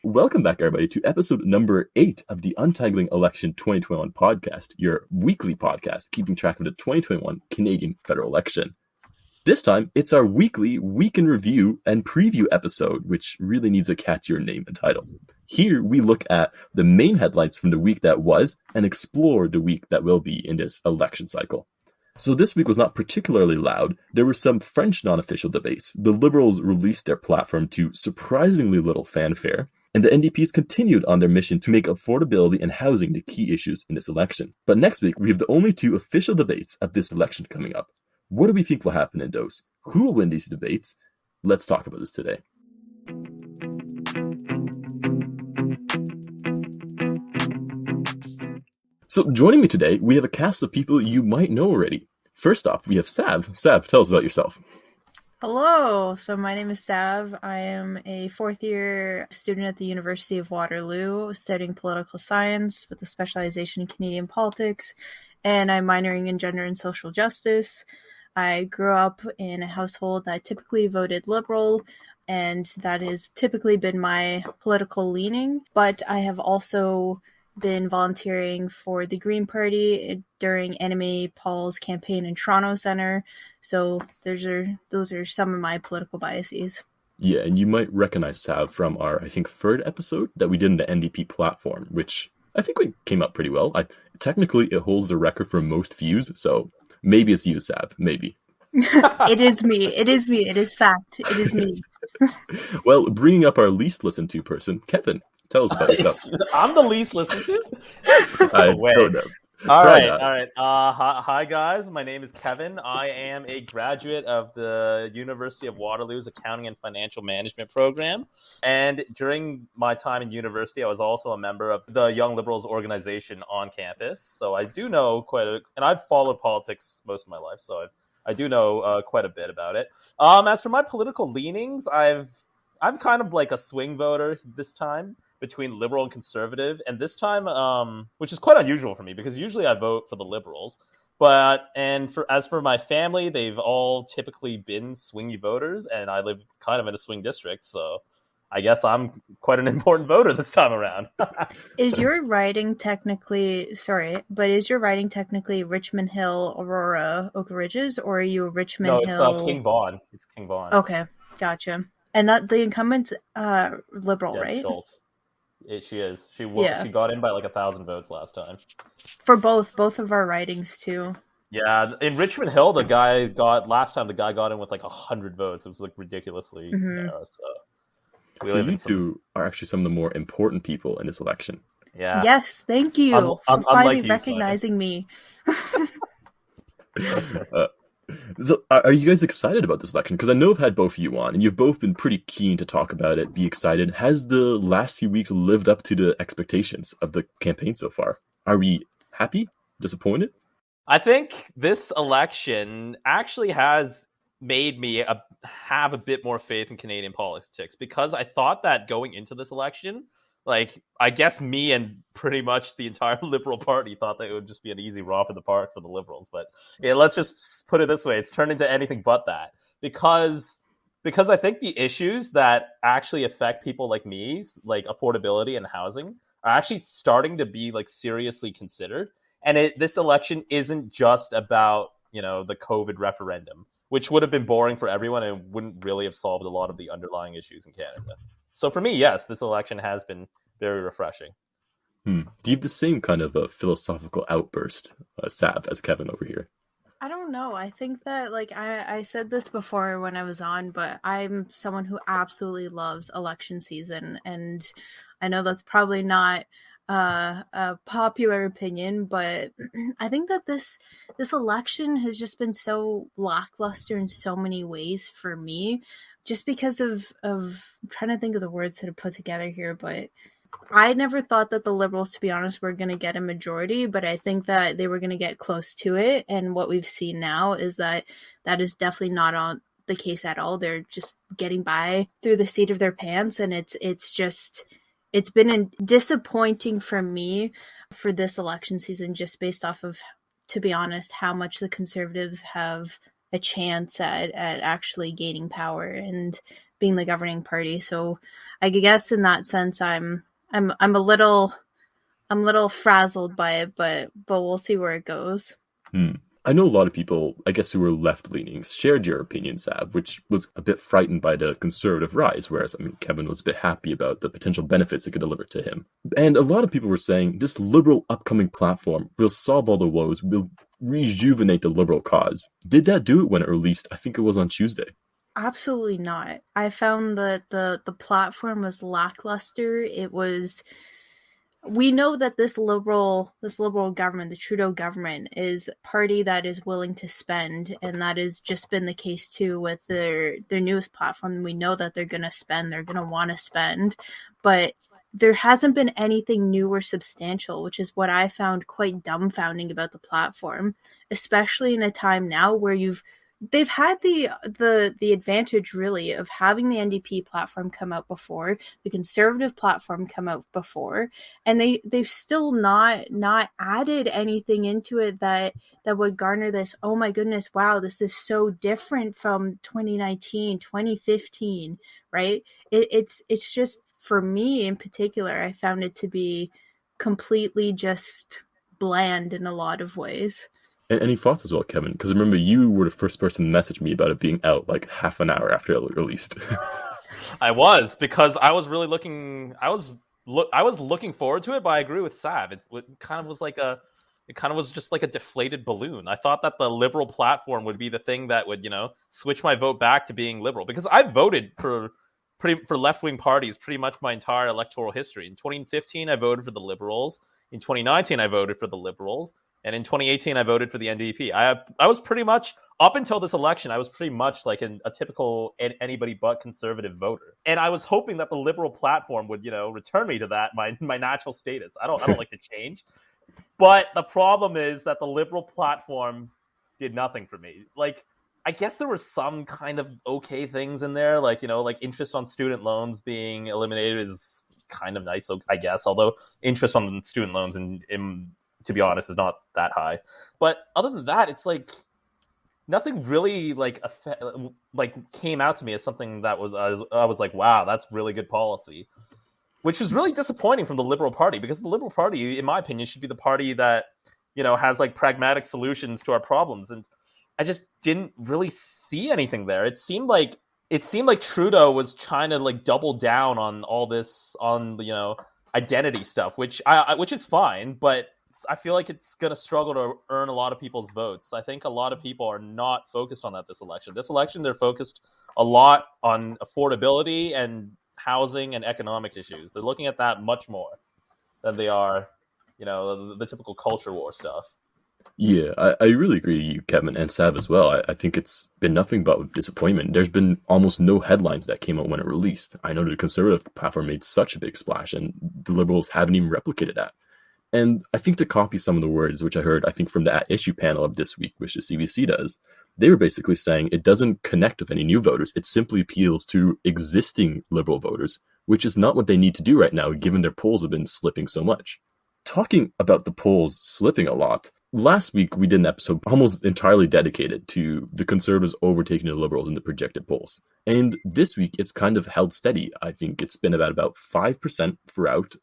Welcome back, everybody, to episode number 8 of the Untangling Election 2021 podcast, your weekly podcast keeping track of the 2021 Canadian federal election. This time, it's our weekly Week in Review and Preview episode, which really needs a catchier name and title. Here, we look at the main headlines from the week that was and explore the week that will be in this election cycle. So this week was not particularly loud. There were some French non-official debates. The Liberals released their platform to surprisingly little fanfare. And the NDPs continued on their mission to make affordability and housing the key issues in this election. But next week, we have the only 2 official debates of this election coming up. What do we think will happen in those? Who will win these debates? Let's talk about this today. So joining me today, we have a cast of people you might know already. First off, we have Sav. Sav, tell us about yourself. Hello, so my name is Sav. I am a 4th-year student at the University of Waterloo, studying political science with a specialization in Canadian politics, and I'm minoring in gender and social justice. I grew up in a household that typically voted Liberal, and that has typically been my political leaning, but I have also been volunteering for the Green Party during Anime Paul's campaign in Toronto Centre. So those are some of my political biases. Yeah, and you might recognize Sav from our, I think, 3rd episode that we did in the NDP platform, which I think we came up pretty well. Technically, it holds the record for most views, so maybe it's you, Sav. Maybe. It is me. It is me. It is fact. It is me. Well, bringing up our least listened to person, Kevin. Tell us about yourself. I'm the least listened to? I don't know. All right. Hi, guys. My name is Kevin. I am a graduate of the University of Waterloo's Accounting and Financial Management program. And during my time in university, I was also a member of the Young Liberals organization on campus. So I do know and I've followed politics most of my life, so I do know quite a bit about it. As for my political leanings, I'm kind of like a swing voter this time, between Liberal and Conservative, and this time, which is quite unusual for me because usually I vote for the Liberals. As for my family, they've all typically been swingy voters, and I live kind of in a swing district, so I guess I'm quite an important voter this time around. Is your riding technically Richmond Hill, Aurora, Oak Ridges, or are you a Richmond Hill? No, it's King Vaughan. It's King Vaughan. Okay, gotcha. And that the incumbent's Liberal, right? Schultz. She is. She got in by like 1,000 votes last time. For both of our ridings too. Yeah, in Richmond Hill, the guy got in with like 100 votes. It was like ridiculously narrow. So you two are actually some of the more important people in this election. Yeah. Yes, thank you for finally recognizing me. So are you guys excited about this election? Because I know I've had both of you on, and you've both been pretty keen to talk about it, be excited. Has the last few weeks lived up to the expectations of the campaign so far? Are we happy? Disappointed? I think this election actually has made me have a bit more faith in Canadian politics, because I thought that going into this election, like, I guess me and pretty much the entire Liberal Party thought that it would just be an easy romp in the park for the Liberals. But yeah, let's just put it this way. It's turned into anything but that. Because I think the issues that actually affect people like me, like affordability and housing, are actually starting to be like seriously considered. And this election isn't just about, the COVID referendum, which would have been boring for everyone and wouldn't really have solved a lot of the underlying issues in Canada. So for me, yes, this election has been very refreshing. Do you have the same kind of a philosophical outburst, Sav, as Kevin over here? I don't know. I think that, like, I said this before when I was on, but I'm someone who absolutely loves election season. And I know that's probably not a popular opinion, but I think that this election has just been so lackluster in so many ways for me. Just because of I'm trying to think of the words to put together here, but I never thought that the Liberals, to be honest, were going to get a majority, but I think that they were going to get close to it. And what we've seen now is that is definitely not on the case at all. They're just getting by through the seat of their pants, and it's been disappointing for me for this election season, just based off of, to be honest, how much the Conservatives have a chance at actually gaining power and being the governing party. So I guess in that sense, I'm a little frazzled by it, but we'll see where it goes. I know a lot of people, I guess, who were left-leaning shared your opinion, Sav, which was a bit frightened by the conservative rise, whereas, Kevin was a bit happy about the potential benefits it could deliver to him. And a lot of people were saying this liberal upcoming platform will solve all the woes, will rejuvenate the liberal cause. Did that do it when it released? I think it was on Tuesday. Absolutely not. I found that the platform was lackluster. It was... We know that this liberal government, the Trudeau government, is a party that is willing to spend, and that has just been the case too with their newest platform. We know that they're going to spend, they're going to want to spend, but there hasn't been anything new or substantial, which is what I found quite dumbfounding about the platform, especially in a time now where they've had the advantage really of having the NDP platform come out before, the Conservative platform come out before, and they've still not added anything into it that would garner this, oh my goodness, wow, this is so different from 2019, 2015, right? It's just, for me in particular, I found it to be completely just bland in a lot of ways. And any thoughts as well, Kevin? Because remember, you were the first person to message me about it being out like half an hour after it released. I was, because I was really looking. I was looking forward to it, but I agree with Sav. It kind of was just like a deflated balloon. I thought that the liberal platform would be the thing that would, switch my vote back to being liberal, because I voted for left-wing parties pretty much my entire electoral history. In 2015, I voted for the Liberals. In 2019, I voted for the Liberals. And in 2018, I voted for the NDP. I was pretty much, up until this election, I was pretty much like a typical anybody but conservative voter. And I was hoping that the liberal platform would, return me to that, my natural status. I don't like to change. But the problem is that the liberal platform did nothing for me. Like, I guess there were some kind of okay things in there, like, like interest on student loans being eliminated is kind of nice, I guess. Although interest on student loans in to be honest, is not that high. But other than that, it's like nothing really like came out to me as something that I was like, wow, that's really good policy. Which was really disappointing from the Liberal Party, because the Liberal Party, in my opinion, should be the party that, has like pragmatic solutions to our problems. And I just didn't really see anything there. It seemed like Trudeau was trying to like double down on all this, on identity stuff, which is fine, but I feel like it's going to struggle to earn a lot of people's votes. I think a lot of people are not focused on that this election. This election, they're focused a lot on affordability and housing and economic issues. They're looking at that much more than they are, the typical culture war stuff. Yeah, I really agree with you, Kevin, and Sav as well. I think it's been nothing but disappointment. There's been almost no headlines that came out when it released. I know the Conservative platform made such a big splash, and the Liberals haven't even replicated that. And I think to copy some of the words, which I heard, I think from the At Issue panel of this week, which the CBC does, they were basically saying it doesn't connect with any new voters. It simply appeals to existing Liberal voters, which is not what they need to do right now, given their polls have been slipping so much. Talking about the polls slipping a lot, last week we did an episode almost entirely dedicated to the Conservatives overtaking the Liberals in the projected polls. And this week it's kind of held steady. I think it's been about 5% throughout,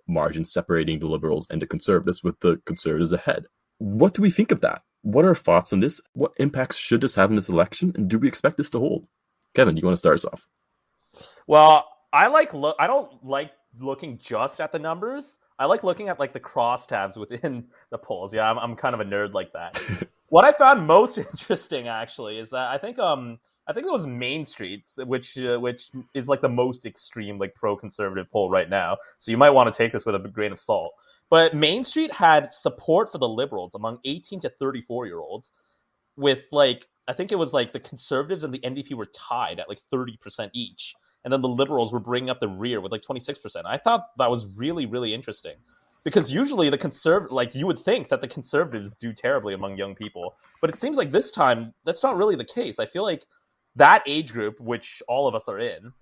margins separating the Liberals and the Conservatives, with the Conservatives ahead. What do we think of that? What are our thoughts on this? What impacts should this have in this election? And do we expect this to hold? Kevin, you want to start us off? Well, I don't like looking just at the numbers. I like looking at like the crosstabs within the polls. Yeah, I'm kind of a nerd like that. What I found most interesting actually is that I think it was Main Street's, which is like the most extreme like pro-conservative poll right now. So you might want to take this with a grain of salt. But Main Street had support for the Liberals among 18 to 34-year-olds, with like, I think it was like the Conservatives and the NDP were tied at like 30% each. And then the Liberals were bringing up the rear with like 26%. I thought that was really, really interesting, because usually you would think that the Conservatives do terribly among young people, but it seems like this time that's not really the case. I feel like that age group, which all of us are in,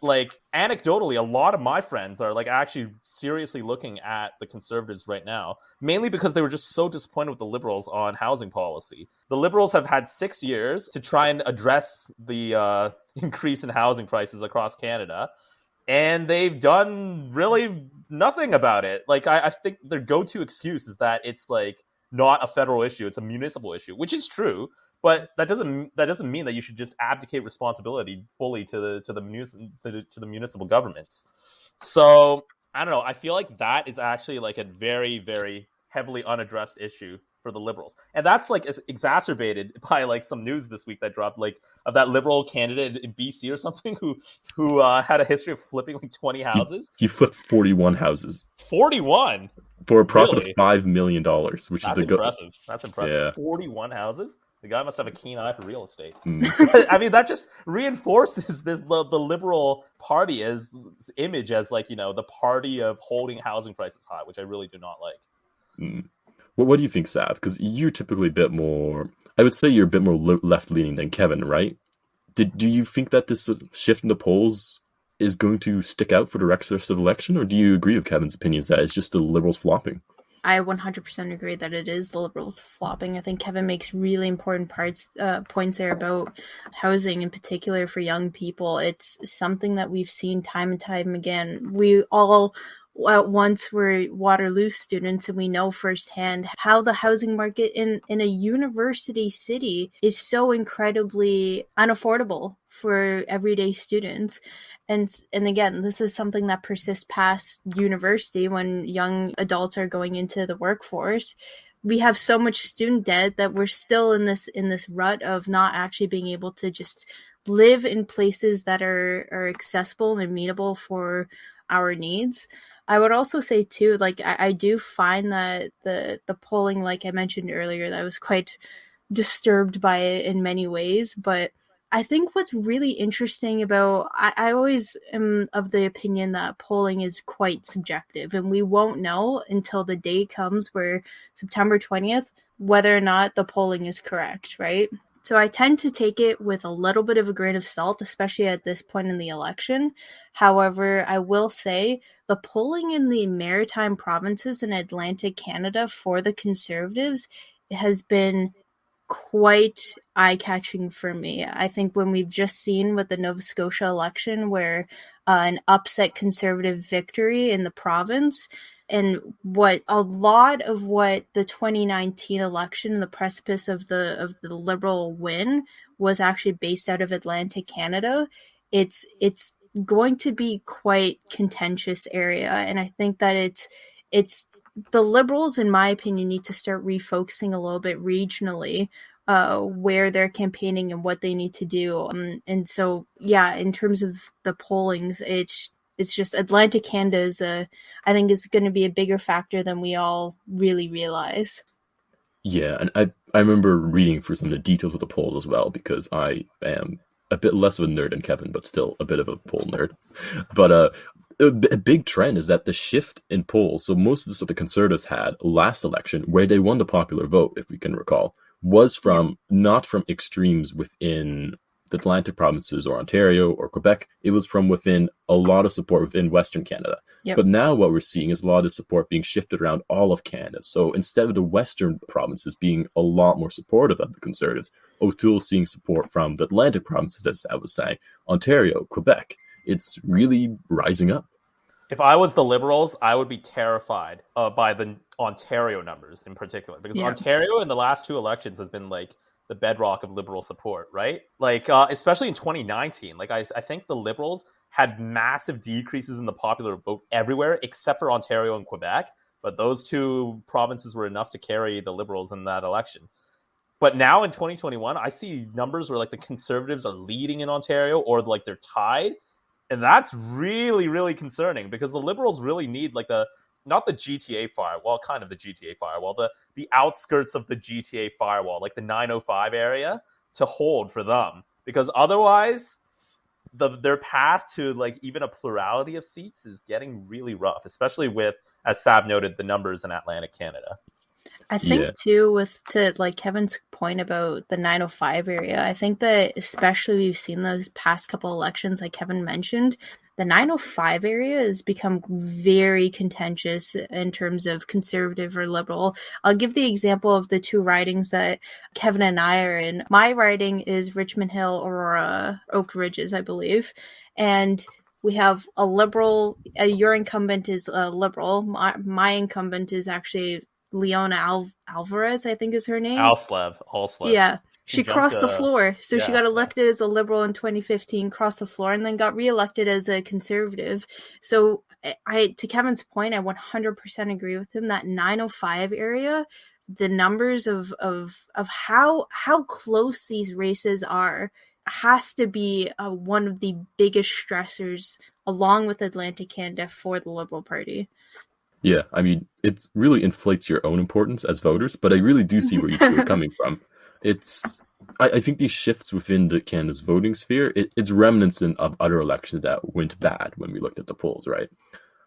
like anecdotally, a lot of my friends are like actually seriously looking at the Conservatives right now, mainly because they were just so disappointed with the Liberals on housing policy. The Liberals have had 6 years to try and address the increase in housing prices across Canada, and they've done really nothing about it. Like I think their go-to excuse is that it's like not a federal issue, it's a municipal issue, which is true. But that doesn't mean that you should just abdicate responsibility fully to the municipal governments. So I don't know. I feel like that is actually like a very, very heavily unaddressed issue for the Liberals, and that's like exacerbated by like some news this week that dropped, like of that Liberal candidate in BC or something who had a history of flipping like 20 houses. He flipped 41 houses 41 for a profit Really? of $5 million, which That's is impressive. That's impressive. Yeah. 41 houses. The guy must have a keen eye for real estate. Mm. I mean, that just reinforces the Liberal Party as image as like, you know, the party of holding housing prices high, which I really do not like. Mm. Well, what do you think, Sav? Because you're typically a bit more, I would say you're a bit more left-leaning than Kevin, right? Do you think that this shift in the polls is going to stick out for the rest of the election, or do you agree with Kevin's opinions that it's just the Liberals flopping? I 100% agree that it is the Liberals flopping. I think Kevin makes really important points there about housing, in particular for young people. It's something that we've seen time and time again. We all at once were Waterloo students, and we know firsthand how the housing market in a university city is so incredibly unaffordable for everyday students. And again, this is something that persists past university when young adults are going into the workforce. We have so much student debt that we're still in this rut of not actually being able to just live in places that are accessible and amenable for our needs. I would also say too, like I do find that the polling, like I mentioned earlier, that I was quite disturbed by it in many ways, but I think what's really interesting about, I always am of the opinion that polling is quite subjective, and we won't know until the day comes where September 20th, whether or not the polling is correct, right? So I tend to take it with a little bit of a grain of salt, especially at this point in the election. However, I will say the polling in the maritime provinces in Atlantic Canada for the Conservatives has been quite eye-catching for me. I think when we've just seen with the Nova Scotia election where an upset Conservative victory in the province, and what a lot of what the 2019 election, the precipice of the Liberal win, was actually based out of Atlantic Canada, it's going to be quite contentious area, and I think that it's the Liberals, in my opinion, need to start refocusing a little bit regionally where they're campaigning and what they need to do. And so, yeah, in terms of the pollings, it's just Atlantic Canada is I think is going to be a bigger factor than we all really realize. Yeah, and I remember reading through some of the details of the polls as well, because I am a bit less of a nerd than Kevin, but still a bit of a poll nerd. But a big trend is that the shift in polls, so most of the stuff the Conservatives had last election, where they won the popular vote, if we can recall, was from not from extremes within the Atlantic provinces or Ontario or Quebec. It was from within a lot of support within Western Canada. Yep. But now what we're seeing is a lot of support being shifted around all of Canada. So instead of the Western provinces being a lot more supportive of the Conservatives, O'Toole's seeing support from the Atlantic provinces, as I was saying, Ontario, Quebec. It's really rising up. If I was the Liberals, I would be terrified by the Ontario numbers in particular, because Ontario in the last two elections has been like the bedrock of Liberal support, right? Like, especially in 2019, like I think the Liberals had massive decreases in the popular vote everywhere except for Ontario and Quebec, but those two provinces were enough to carry the Liberals in that election. But now in 2021, I see numbers where like the Conservatives are leading in Ontario or like they're tied. And that's really, really concerning, because the Liberals really need like not the GTA firewall, kind of the GTA firewall, the outskirts of the GTA firewall, like the 905 area, to hold for them. Because otherwise, their path to like even a plurality of seats is getting really rough, especially with, as Sab noted, the numbers in Atlantic Canada. I think too, to like Kevin's point about the 905 area, I think that especially we've seen those past couple elections, like Kevin mentioned, the 905 area has become very contentious in terms of conservative or liberal. I'll give the example of the two ridings that Kevin and I are in. My riding is Richmond Hill, Aurora, Oak Ridges, I believe. And we have a liberal, your incumbent is a liberal. My incumbent is actually Leona Alvarez, I think is her name. Alslev. Yeah. She crossed the floor. So she got elected as a liberal in 2015, crossed the floor, and then got reelected as a conservative. So to Kevin's point, I 100% agree with him. That 905 area, the numbers of how close these races are has to be one of the biggest stressors, along with Atlantic Canada, for the Liberal Party. Yeah, I mean, it really inflates your own importance as voters, but I really do see where you two are coming from. I think these shifts within the Canada's voting sphere, it's reminiscent of other elections that went bad when we looked at the polls, right?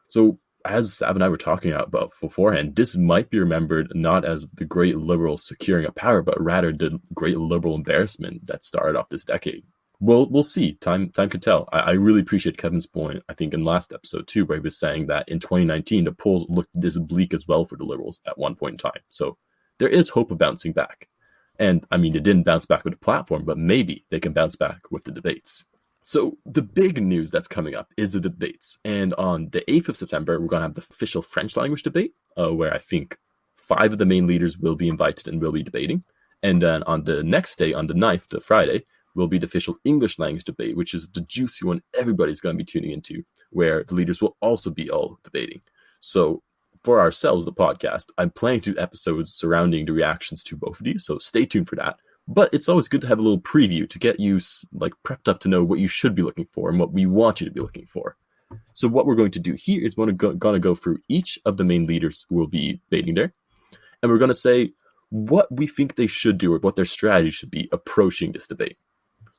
So as Sav and I were talking about beforehand, this might be remembered not as the great Liberals securing a power, but rather the great Liberal embarrassment that started off this decade. We'll see. Time can tell. I really appreciate Kevin's point, I think, in last episode too, where he was saying that in 2019, the polls looked this bleak as well for the Liberals at one point in time. So there is hope of bouncing back. And, I mean, it didn't bounce back with the platform, but maybe they can bounce back with the debates. So the big news that's coming up is the debates. And on the 8th of September, we're going to have the official French language debate, where I think 5 of the main leaders will be invited and will be debating. And then on the next day, on the 9th, the Friday, will be the official English language debate, which is the juicy one everybody's going to be tuning into, where the leaders will also be all debating. So for ourselves, the podcast, I'm planning to do episodes surrounding the reactions to both of these, so stay tuned for that. But it's always good to have a little preview to get you like prepped up to know what you should be looking for and what we want you to be looking for. So what we're going to do here is we're going to go through each of the main leaders who will be debating there, and we're going to say what we think they should do or what their strategy should be approaching this debate.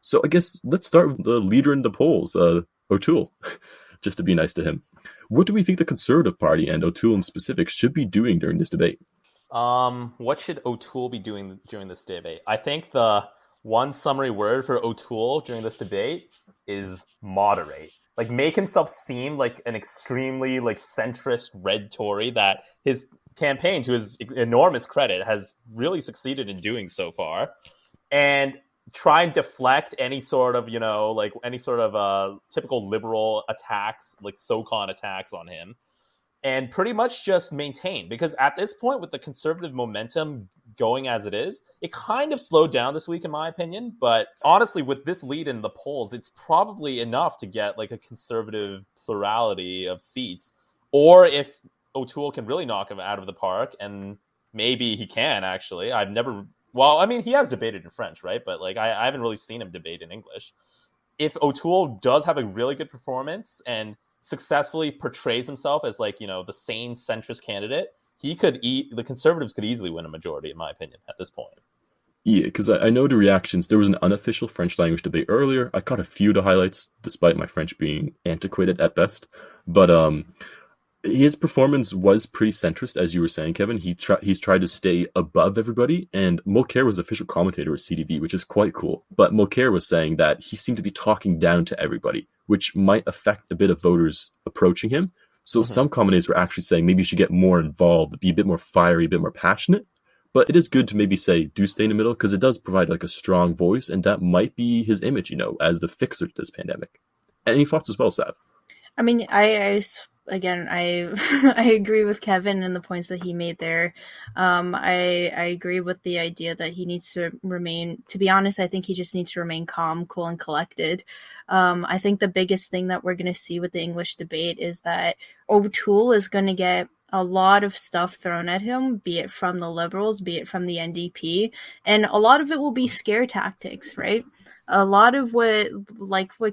So I guess let's start with the leader in the polls, O'Toole, just to be nice to him. What do we think the Conservative Party and O'Toole in specific should be doing during this debate? What should O'Toole be doing during this debate? I think the one summary word for O'Toole during this debate is moderate. Like, make himself seem like an extremely centrist red Tory that his campaign, to his enormous credit, has really succeeded in doing so far, and try and deflect any sort of typical liberal attacks, like SoCon attacks on him, and pretty much just maintain. Because at this point, with the conservative momentum going as it is, it kind of slowed down this week, in my opinion. But honestly, with this lead in the polls, it's probably enough to get like a conservative plurality of seats. Or if O'Toole can really knock him out of the park, and maybe he can, actually. Well, I mean, he has debated in French, right? But like, I haven't really seen him debate in English. If O'Toole does have a really good performance and successfully portrays himself as the sane centrist candidate, the Conservatives could easily win a majority, in my opinion, at this point. Yeah, because I know the reactions. There was an unofficial French language debate earlier. I caught a few of the highlights, despite my French being antiquated at best. But his performance was pretty centrist, as you were saying, Kevin. He's tried to stay above everybody, and Mulcair was the official commentator at CTV, which is quite cool. But Mulcair was saying that he seemed to be talking down to everybody, which might affect a bit of voters approaching him. So some commentators were actually saying maybe you should get more involved, be a bit more fiery, a bit more passionate. But it is good to maybe say, do stay in the middle, because it does provide like a strong voice, and that might be his image, as the fixer to this pandemic. Any thoughts as well, Sav? I mean, Again, I agree with Kevin and the points that he made there. I agree with the idea that he needs to remain, to be honest, I think he just needs to remain calm, cool, and collected. I think the biggest thing that we're going to see with the English debate is that O'Toole is going to get a lot of stuff thrown at him, be it from the Liberals, be it from the NDP, and a lot of it will be scare tactics, right? A lot of what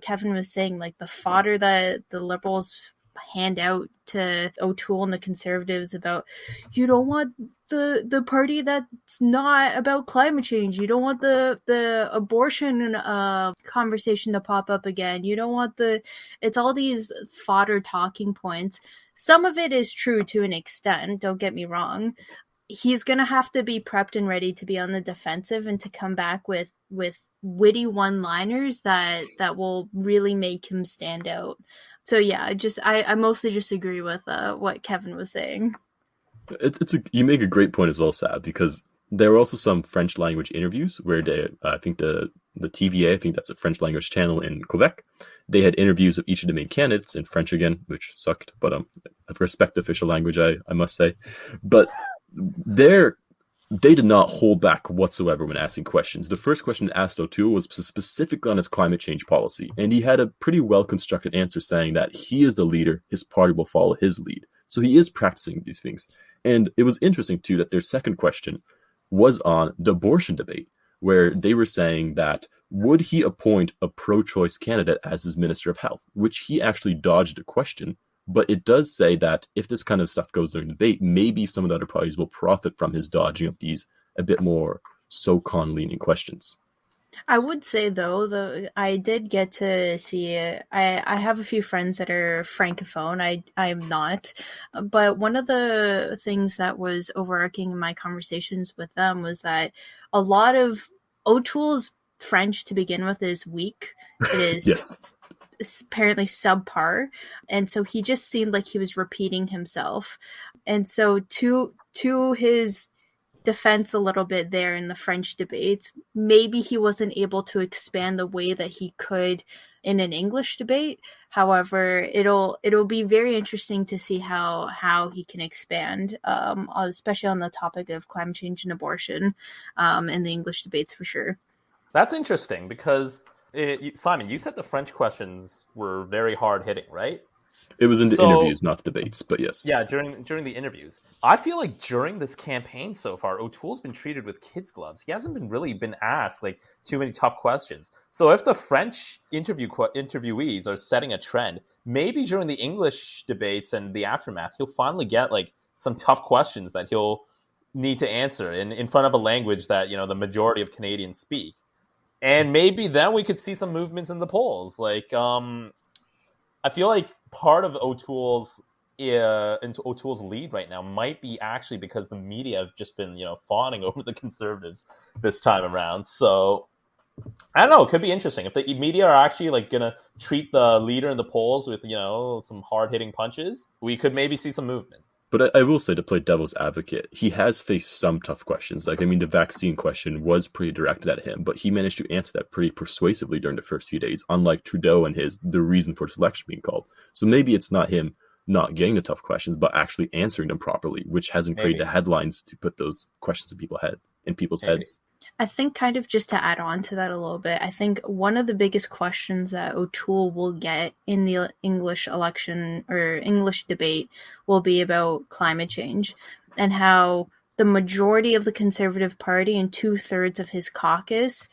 Kevin was saying, like the fodder that the Liberals hand out to O'Toole and the Conservatives about, you don't want the party that's not about climate change. You don't want the abortion conversation to pop up again. You don't want it's all these fodder talking points. Some of it is true to an extent, don't get me wrong. he's going to have to be prepped and ready to be on the defensive and to come back with witty one-liners that will really make him stand out. So yeah, I mostly just agree with what Kevin was saying. You make a great point as well, Sab, because there were also some French language interviews where I think the TVA, I think that's a French language channel in Quebec, they had interviews of each of the main candidates in French again, which sucked, but I respect official language, I must say. But they did not hold back whatsoever when asking questions. The first question asked O'Toole was specifically on his climate change policy, and he had a pretty well-constructed answer saying that he is the leader, his party will follow his lead. So he is practicing these things. And it was interesting, too, that their second question was on the abortion debate, where they were saying that would he appoint a pro-choice candidate as his Minister of Health, which he actually dodged a question. But it does say that if this kind of stuff goes during the debate, maybe some of the other parties will profit from his dodging of these a bit more SOCON-leaning questions. I would say, though, I did get to see it. I have a few friends that are francophone. I am not. But one of the things that was overarching in my conversations with them was that a lot of O'Toole's French to begin with is weak. It is Yes. Apparently subpar. And so he just seemed like he was repeating himself. And so to his defense a little bit there in the French debates, maybe he wasn't able to expand the way that he could in an English debate. However, it'll be very interesting to see how he can expand, especially on the topic of climate change and abortion, in the English debates for sure. That's interesting because Simon, you said the French questions were very hard hitting, right? It was in the interviews, not the debates, but yes. Yeah, during the interviews. I feel like during this campaign so far, O'Toole's been treated with kids' gloves. He hasn't really been asked like too many tough questions. So if the French interviewees are setting a trend, maybe during the English debates and the aftermath, he'll finally get like some tough questions that he'll need to answer in front of a language that, you know, the majority of Canadians speak. And maybe then we could see some movements in the polls. Like, I feel like part of O'Toole's lead right now might be actually because the media have just been, you know, fawning over the Conservatives this time around. So I don't know. It could be interesting if the media are actually like gonna treat the leader in the polls with, you know, some hard hitting punches. We could maybe see some movement. But I will say, to play devil's advocate, he has faced some tough questions. Like, I mean, the vaccine question was pretty directed at him, but he managed to answer that pretty persuasively during the first few days, unlike Trudeau and the reason for this election being called. So maybe it's not him not getting the tough questions, but actually answering them properly, which hasn't created the headlines to put those questions in people's heads. I think kind of just to add on to that a little bit, I think one of the biggest questions that O'Toole will get in the English election or English debate will be about climate change and how the majority of the Conservative Party and 2/3 of his caucus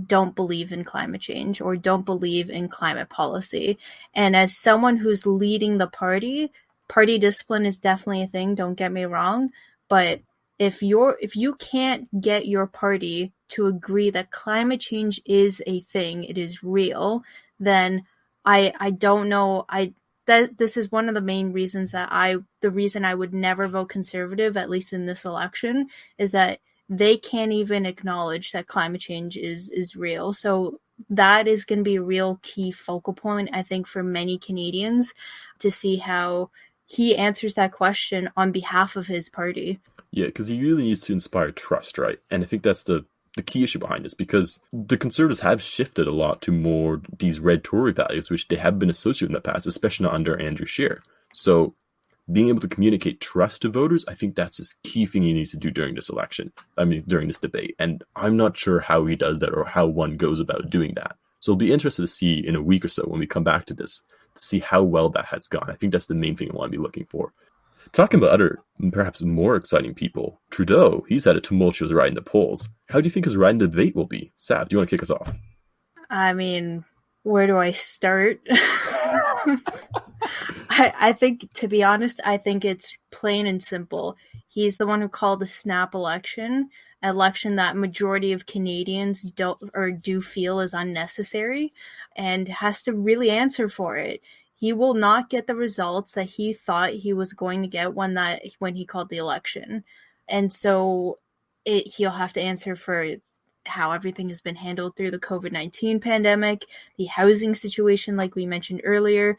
don't believe in climate change or don't believe in climate policy. And as someone who's leading the party discipline is definitely a thing, don't get me wrong, but if you can't get your party to agree that climate change is a thing, it is real, then I don't know. This is one of the main reasons the reason I would never vote Conservative, at least in this election, is that they can't even acknowledge that climate change is real. So that is going to be a real key focal point, I think, for many Canadians to see how he answers that question on behalf of his party. Yeah, because he really needs to inspire trust, right? And I think that's the key issue behind this, because the Conservatives have shifted a lot to more these red Tory values, which they have been associated in the past, especially not under Andrew Scheer. So being able to communicate trust to voters, I think that's his key thing he needs to do during this election. I mean, during this debate. And I'm not sure how he does that or how one goes about doing that. So it'll be interesting to see in a week or so when we come back to this, to see how well that has gone. I think that's the main thing I want to be looking for. Talking about other, perhaps more exciting people, Trudeau, he's had a tumultuous ride in the polls. How do you think his ride in the debate will be? Sav, do you want to kick us off? I mean, where do I start? I think, to be honest, I think it's plain and simple. He's the one who called the snap election that majority of Canadians do feel is unnecessary, and has to really answer for it. He will not get the results that he thought he was going to get when he called the election. And so he'll have to answer for how everything has been handled through the COVID-19 pandemic, the housing situation, like we mentioned earlier,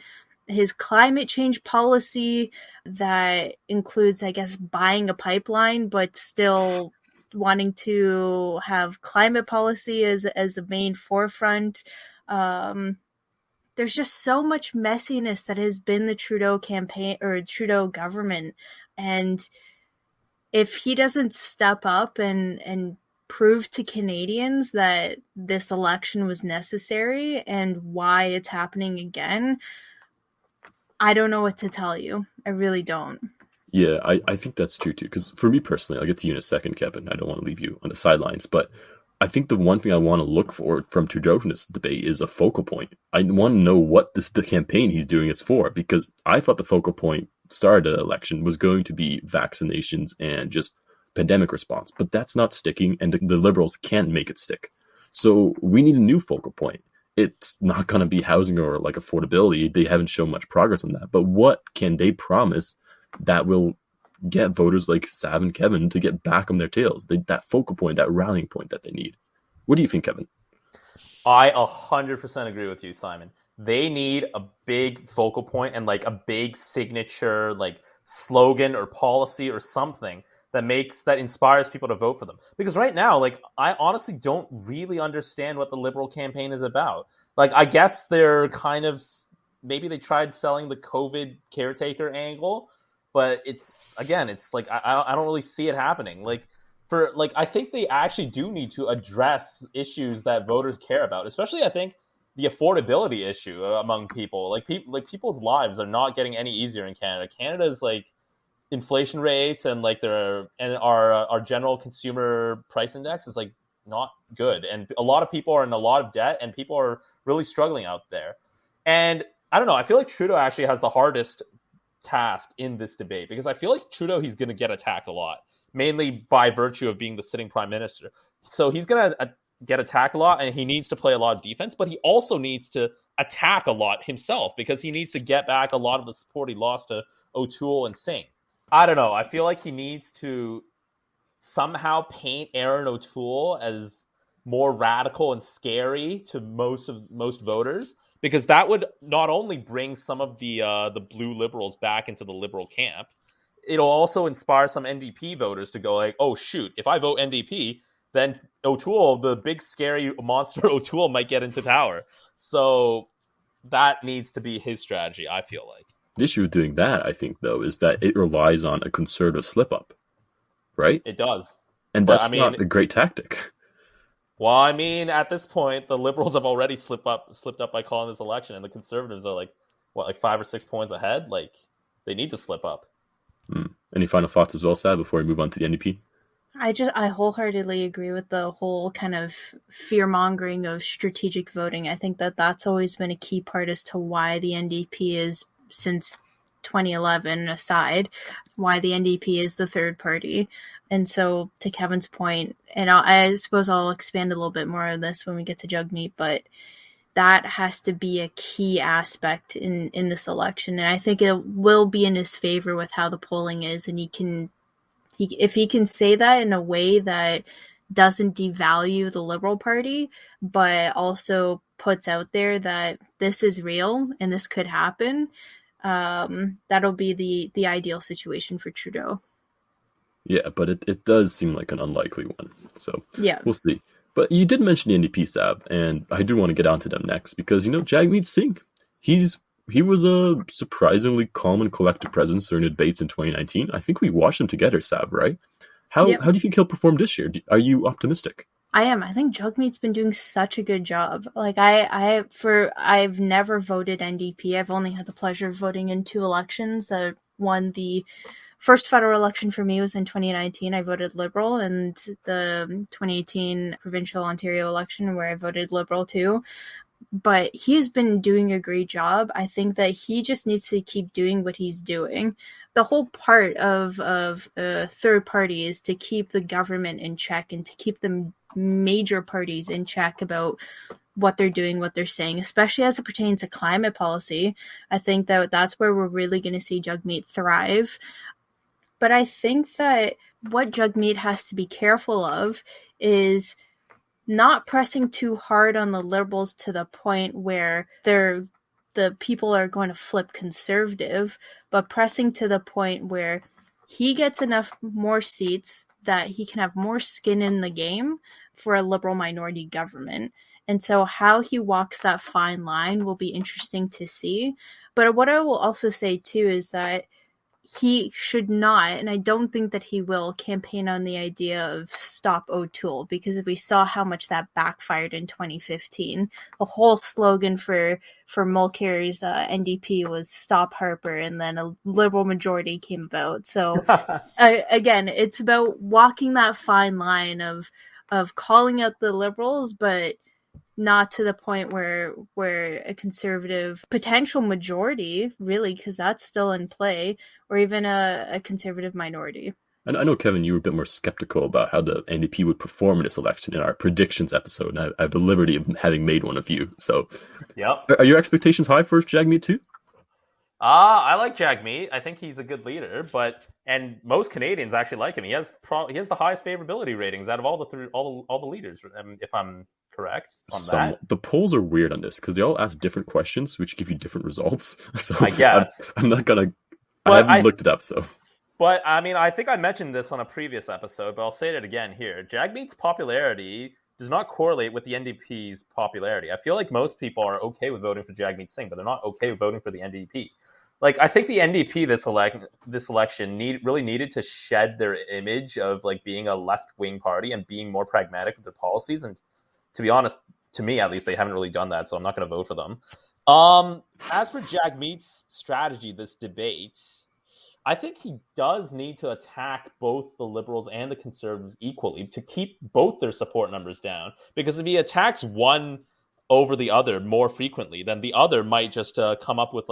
his climate change policy that includes, I guess, buying a pipeline, but still wanting to have climate policy as the main forefront. There's just so much messiness that has been the Trudeau campaign or Trudeau government. And if he doesn't step up and prove to Canadians that this election was necessary and why it's happening again, I don't know what to tell you. I really don't. Yeah, I think that's true too. Because for me personally, I'll get to you in a second, Kevin. I don't want to leave you on the sidelines, but I think the one thing I want to look for from Trudeau in this debate is a focal point. I want to know what the campaign he's doing is for, because I thought the focal point started the election was going to be vaccinations and just pandemic response, but that's not sticking, and the Liberals can't make it stick. So we need a new focal point. It's not going to be housing or like affordability. They haven't shown much progress on that. But what can they promise that will get voters like Sav and Kevin to get back on their tails? That focal point, that rallying point that they need. What do you think, Kevin? I 100% agree with you, Simon. They need a big focal point and like a big signature like slogan or policy or something that inspires people to vote for them. Because right now, like, I honestly don't really understand what the Liberal campaign is about. Like, I guess they're kind of, maybe they tried selling the COVID caretaker angle, but it's like I don't really see it happening. Like, I think they actually do need to address issues that voters care about, especially I think the affordability issue among people. Like, people's lives are not getting any easier in Canada. Canada's like inflation rates and like our general consumer price index is like not good, and a lot of people are in a lot of debt, and people are really struggling out there. And I don't know, I feel like Trudeau actually has the hardest task in this debate, because I feel like Trudeau, he's going to get attacked a lot, mainly by virtue of being the sitting prime minister. So he's going to get attacked a lot, and he needs to play a lot of defense, but he also needs to attack a lot himself, because he needs to get back a lot of the support he lost to O'Toole and Singh. I don't know. I feel like he needs to somehow paint Aaron O'Toole as more radical and scary to most voters, because that would not only bring some of the blue Liberals back into the Liberal camp, it'll also inspire some NDP voters to go like, oh shoot, if I vote NDP, then O'Toole, the big scary monster O'Toole, might get into power. So that needs to be his strategy, I feel like. The issue with doing that, I think, though, is that it relies on a conservative slip-up, right? It does. And that's not a great tactic. Well, I mean, at this point, the Liberals have already slipped up by calling this election, and the Conservatives are like 5 or 6 points ahead? Like, they need to slip up. Any final thoughts as well, Sad, before we move on to the NDP? I wholeheartedly agree with the whole kind of fear-mongering of strategic voting. I think that that's always been a key part as to why the NDP is, since 2011 aside, why the NDP is the third party. And so, to Kevin's point, and I suppose I'll expand a little bit more on this when we get to Jugmeat, but that has to be a key aspect in this election. And I think it will be in his favor with how the polling is. And if he can say that in a way that doesn't devalue the Liberal Party, but also puts out there that this is real and this could happen, that'll be the ideal situation for Trudeau. Yeah, but it does seem like an unlikely one. So yeah, we'll see. But you did mention the NDP, Sav, and I do want to get onto them next, because, Jagmeet Singh, he was a surprisingly calm and collected presence during the debates in 2019. I think we watched them together, Sav, right? How do you think he'll perform this year? Are you optimistic? I am. I think Jagmeet's been doing such a good job. Like I've never voted NDP. I've only had the pleasure of voting in 2 elections. One, the first federal election for me was in 2019. I voted Liberal, and the 2018 provincial Ontario election where I voted Liberal too. But he has been doing a great job. I think that he just needs to keep doing what he's doing. The whole part of third party is to keep the government in check and to keep the major parties in check about what they're doing, what they're saying, especially as it pertains to climate policy. I think that that's where we're really going to see Jagmeet thrive. But I think that what Jagmeet has to be careful of is not pressing too hard on the Liberals to the point where the people are going to flip Conservative, but pressing to the point where he gets enough more seats that he can have more skin in the game for a Liberal minority government. And so how he walks that fine line will be interesting to see. But what I will also say too is that he should not, and I don't think that he will, campaign on the idea of stop O'Toole, because if we saw how much that backfired in 2015, the whole slogan for Mulcair's NDP was stop Harper, and then a Liberal majority came about. So again, it's about walking that fine line of calling out the Liberals, but not to the point where a Conservative potential majority, really, because that's still in play, or even a Conservative minority. And I know, Kevin, you were a bit more skeptical about how the NDP would perform in this election in our predictions episode, and I have the liberty of having made one of you. So, yep. Are your expectations high for Jagmeet too? I like Jagmeet. I think he's a good leader, and most Canadians actually like him. He has the highest favorability ratings out of all the leaders, if I'm correct on that. The polls are weird on this because they all ask different questions, which give you different results. So I guess I'm not gonna. I haven't looked it up, so. But I mean, I think I mentioned this on a previous episode, but I'll say it again here. Jagmeet's popularity does not correlate with the NDP's popularity. I feel like most people are okay with voting for Jagmeet Singh, but they're not okay with voting for the NDP. Like, I think the NDP this election really needed to shed their image of like being a left-wing party and being more pragmatic with their policies. And to be honest, to me at least, they haven't really done that, so I'm not going to vote for them. As for Jagmeet's strategy this debate, I think he does need to attack both the Liberals and the Conservatives equally to keep both their support numbers down. Because if he attacks one over the other more frequently, then the other might just come up with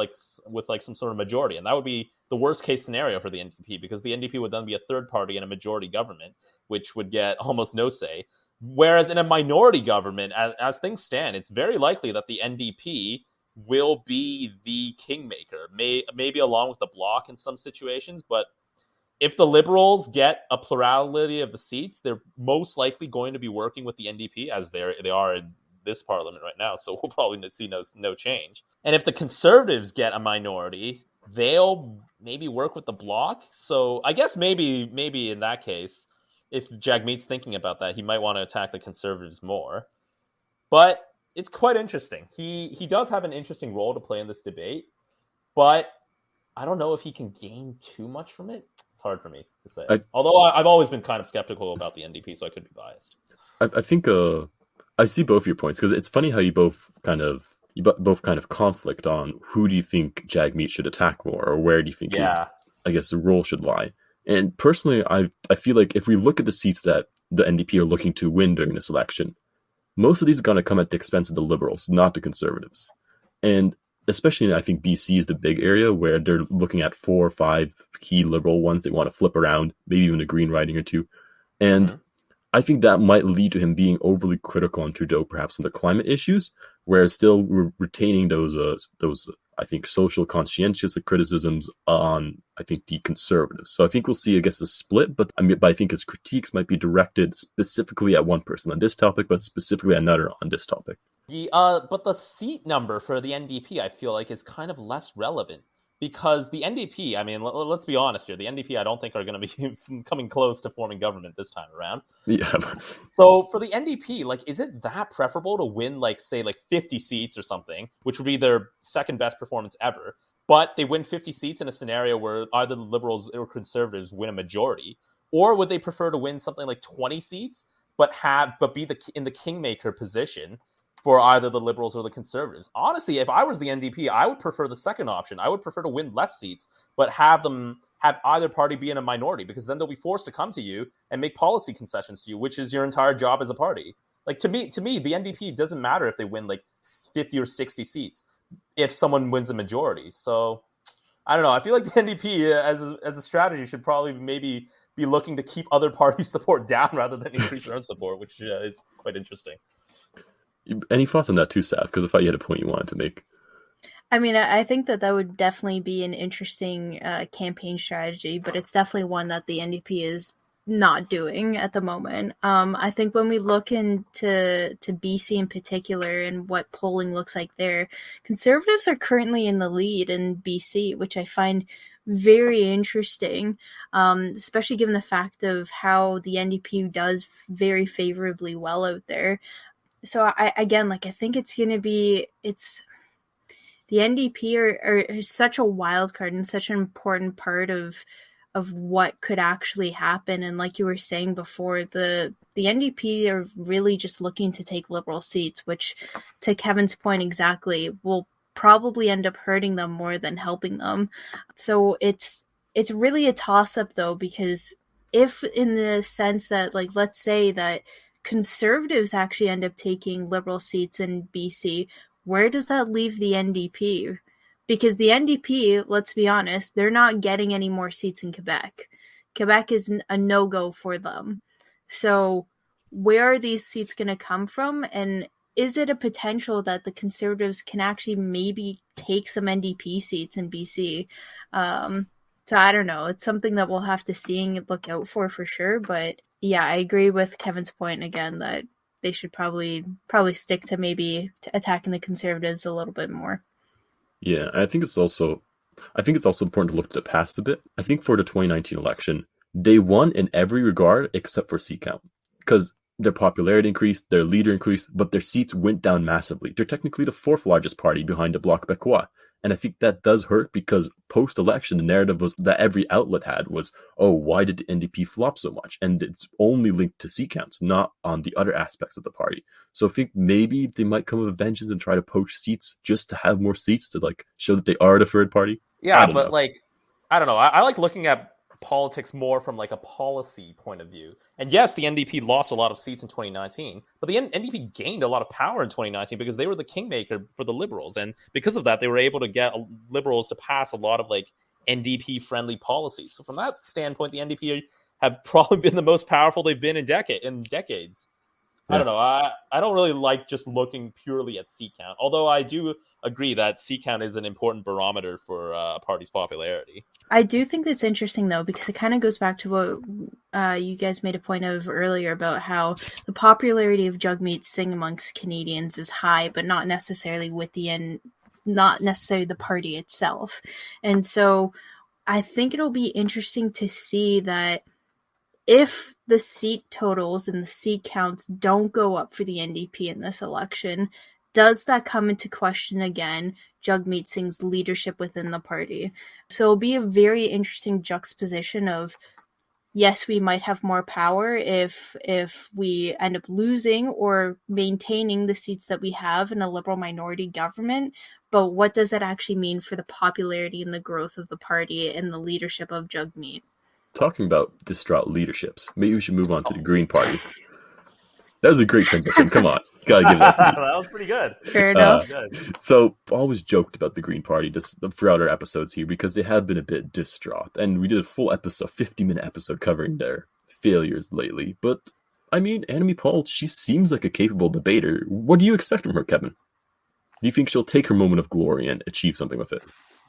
some sort of majority, and that would be the worst case scenario for the NDP, because the NDP would then be a third party in a majority government, which would get almost no say. Whereas in a minority government, as things stand, it's very likely that the NDP will be the kingmaker, maybe along with the Bloc in some situations. But if the Liberals get a plurality of the seats, they're most likely going to be working with the NDP, as they are in this parliament right now. So we'll probably see no change. And if the Conservatives get a minority, they'll maybe work with the Bloc. So I guess maybe in that case, if Jagmeet's thinking about that, he might want to attack the Conservatives more. But it's quite interesting. He does have an interesting role to play in this debate, but I don't know if he can gain too much from it. It's hard for me to say. Although I've always been kind of skeptical about the NDP, so I could be biased. I think I see both your points, because it's funny how you both kind of conflict on who do you think Jagmeet should attack more, or where do you think the role should lie. And personally, I feel like if we look at the seats that the NDP are looking to win during this election, most of these are going to come at the expense of the Liberals, not the Conservatives. And especially, I think BC is the big area where they're looking at 4 or 5 key Liberal ones they want to flip around, maybe even a Green riding or two. And I think that might lead to him being overly critical on Trudeau, perhaps on the climate issues, whereas still retaining those I think social conscientious criticisms on, I think, the Conservatives. So I think we'll see, I guess, a split, but I think his critiques might be directed specifically at one person on this topic, but specifically another on this topic. But the seat number for the NDP, I feel like, is kind of less relevant. Because the NDP, I mean, let's be honest here, the NDP I don't think are going to be coming close to forming government this time around. Yeah. So for the NDP, like, is it that preferable to win, like, say, like 50 seats or something, which would be their second best performance ever, but they win 50 seats in a scenario where either the Liberals or Conservatives win a majority? Or would they prefer to win something like 20 seats, but be in the kingmaker position for either the Liberals or the Conservatives? Honestly, if I was the NDP, I would prefer the second option. I would prefer to win less seats, but have either party be in a minority, because then they'll be forced to come to you and make policy concessions to you, which is your entire job as a party. Like, to me, the NDP doesn't matter if they win like 50 or 60 seats if someone wins a majority. So I don't know. I feel like the NDP as a strategy should probably maybe be looking to keep other parties' support down rather than increase their own support, which is quite interesting. Any thoughts on that too, Saf? Because I thought you had a point you wanted to make. I mean, I think that would definitely be an interesting campaign strategy, but it's definitely one that the NDP is not doing at the moment. I think when we look into BC in particular and what polling looks like there, Conservatives are currently in the lead in BC, which I find very interesting, especially given the fact of how the NDP does very favorably well out there. So I think it's going to be the NDP are such a wild card and such an important part of what could actually happen. And like you were saying before, the NDP are really just looking to take Liberal seats, which, to Kevin's point exactly, will probably end up hurting them more than helping them. So it's really a toss-up, though, because if in the sense that, like, let's say that Conservatives actually end up taking Liberal seats in BC, where does that leave the NDP? Because the NDP, let's be honest, they're not getting any more seats in Quebec. Quebec is a no-go for them. So where are these seats going to come from? And is it a potential that the Conservatives can actually maybe take some NDP seats in BC? So I don't know. It's something that we'll have to see and look out for sure. But yeah, I agree with Kevin's point again that they should probably stick to maybe attacking the Conservatives a little bit more. Yeah, I think it's also important to look at the past a bit. I think for the 2019 election, they won in every regard except for seat count, because their popularity increased, their leader increased, but their seats went down massively. They're technically the fourth largest party behind the Bloc Quebecois. And I think that does hurt, because post-election, the narrative was that every outlet had was, oh, why did the NDP flop so much? And it's only linked to seat counts, not on the other aspects of the party. So I think maybe they might come with a vengeance and try to poach seats just to have more seats to like show that they are the third party. Yeah, but like, I don't know. I like looking at politics more from like a policy point of view. And yes, the NDP lost a lot of seats in 2019, but the NDP gained a lot of power in 2019 because they were the kingmaker for the Liberals. And because of that, they were able to get Liberals to pass a lot of like NDP friendly policies. So from that standpoint, the NDP have probably been the most powerful they've been in decades. Yeah. I don't know. I don't really like just looking purely at seat count, although I do agree that seat count is an important barometer for a party's popularity. I do think that's interesting, though, because it kind of goes back to what you guys made a point of earlier about how the popularity of Jugmeat Sing amongst Canadians is high, but not necessarily not necessarily the party itself. And so I think it'll be interesting to see that if the seat totals and the seat counts don't go up for the NDP in this election, does that come into question again Jagmeet Singh's leadership within the party? So it'll be a very interesting juxtaposition of, yes, we might have more power if we end up losing or maintaining the seats that we have in a Liberal minority government, but what does that actually mean for the popularity and the growth of the party and the leadership of Jagmeet? Talking about distraught leaderships, maybe we should move on to the Green Party. That was a great transition. Come on. Gotta give it up. That was pretty good. Fair enough. So, always joked about the Green Party throughout our episodes here because they have been a bit distraught. And we did a full episode, 50-minute episode covering their failures lately. But, I mean, Annamie Paul, she seems like a capable debater. What do you expect from her, Kevin? Do you think she'll take her moment of glory and achieve something with it?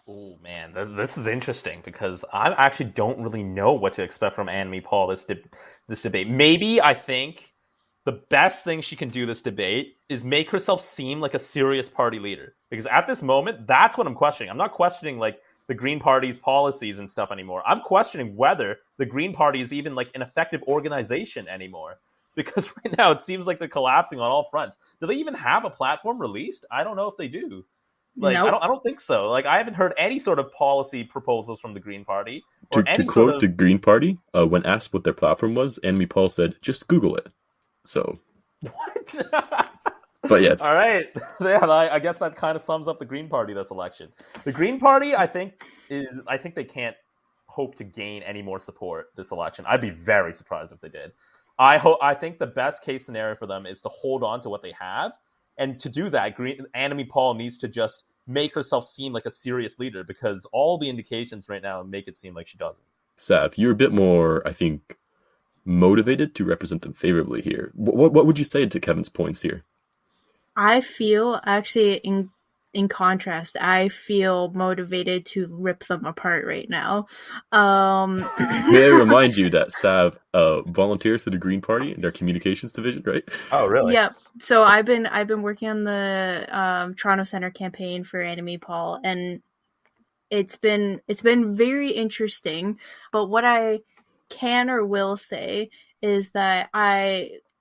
Oh, man, this is interesting because I actually don't really know what to expect from Annamie Paul this debate. Maybe I think the best thing she can do this debate is make herself seem like a serious party leader. Because at this moment, that's what I'm questioning. I'm not questioning like the Green Party's policies and stuff anymore. I'm questioning whether the Green Party is even like an effective organization anymore. Because right now it seems like they're collapsing on all fronts. Do they even have a platform released? I don't know if they do. Like, nope. I don't think so. Like, I haven't heard any sort of policy proposals from the Green Party. To quote the Green Party, when asked what their platform was, Annamie Paul said, "Just Google it." So, what? But yes. All right. Yeah, I guess that kind of sums up the Green Party this election. The Green Party, I think they can't hope to gain any more support this election. I'd be very surprised if they did. I think the best case scenario for them is to hold on to what they have. And to do that, Annamie Paul needs to just make herself seem like a serious leader because all the indications right now make it seem like she doesn't. Sav, you're a bit more, I think, motivated to represent them favorably here. What would you say to Kevin's points here? I feel actually in contrast, I feel motivated to rip them apart right now. May I remind you that Sav volunteers for the Green Party in their communications division, right? Oh, really? Yep. So I've been working on the Toronto Centre campaign for Anime Paul, and it's been very interesting. But what I can or will say is that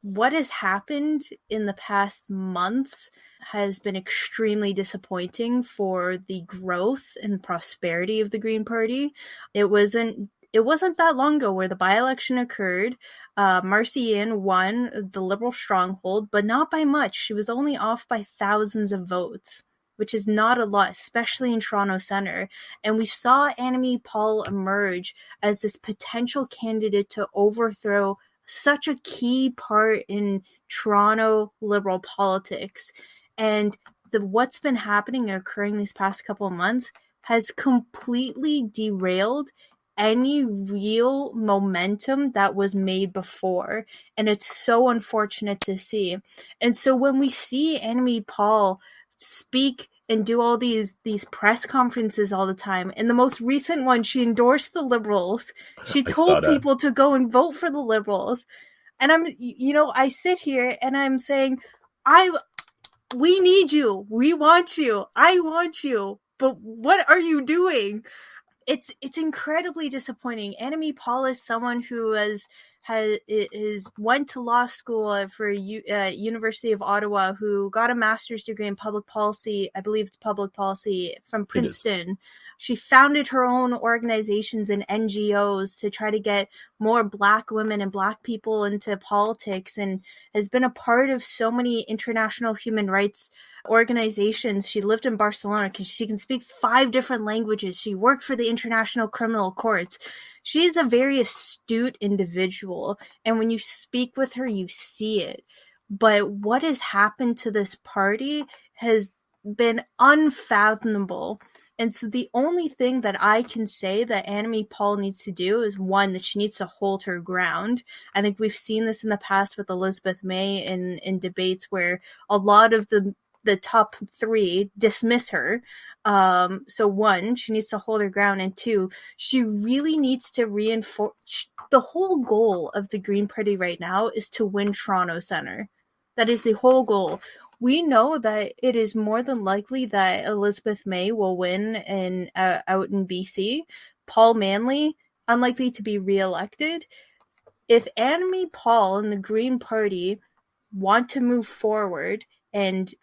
what has happened in the past months has been extremely disappointing for the growth and prosperity of the Green Party. It wasn't that long ago where the by-election occurred. Marcy Yin won the Liberal stronghold, but not by much. She was only off by thousands of votes, which is not a lot, especially in Toronto Centre. And we saw Anime Paul emerge as this potential candidate to overthrow such a key part in Toronto Liberal politics. And what's been happening and occurring these past couple of months has completely derailed any real momentum that was made before. And it's so unfortunate to see. And so when we see Anime Paul speak and do all these press conferences all the time, and the most recent one, she endorsed the Liberals. She told people to go and vote for the Liberals. And I sit here and I'm saying, we need you. We want you. I want you. But what are you doing? It's incredibly disappointing. Anime Paul is someone who went to law school for University of Ottawa, who got a master's degree in public policy. I believe it's public policy from Princeton. She founded her own organizations and NGOs to try to get more Black women and Black people into politics, and has been a part of so many international human rights organizations. She lived in Barcelona because she can speak 5 different languages. She worked for the International Criminal Courts. She is a very astute individual, and when you speak with her, you see it. But what has happened to this party has been unfathomable. And so the only thing that I can say that Anime Paul needs to do is, one, that she needs to hold her ground. I think we've seen this in the past with Elizabeth May in debates where a lot of the top 3 dismiss her. So 1, she needs to hold her ground, and 2, she really needs to reinforce. The whole goal of the Green Party right now is to win Toronto Centre. That is the whole goal. We know that it is more than likely that Elizabeth May will win out in BC. Paul Manley, unlikely to be re-elected. If Anime Paul and the Green Party want to move forward and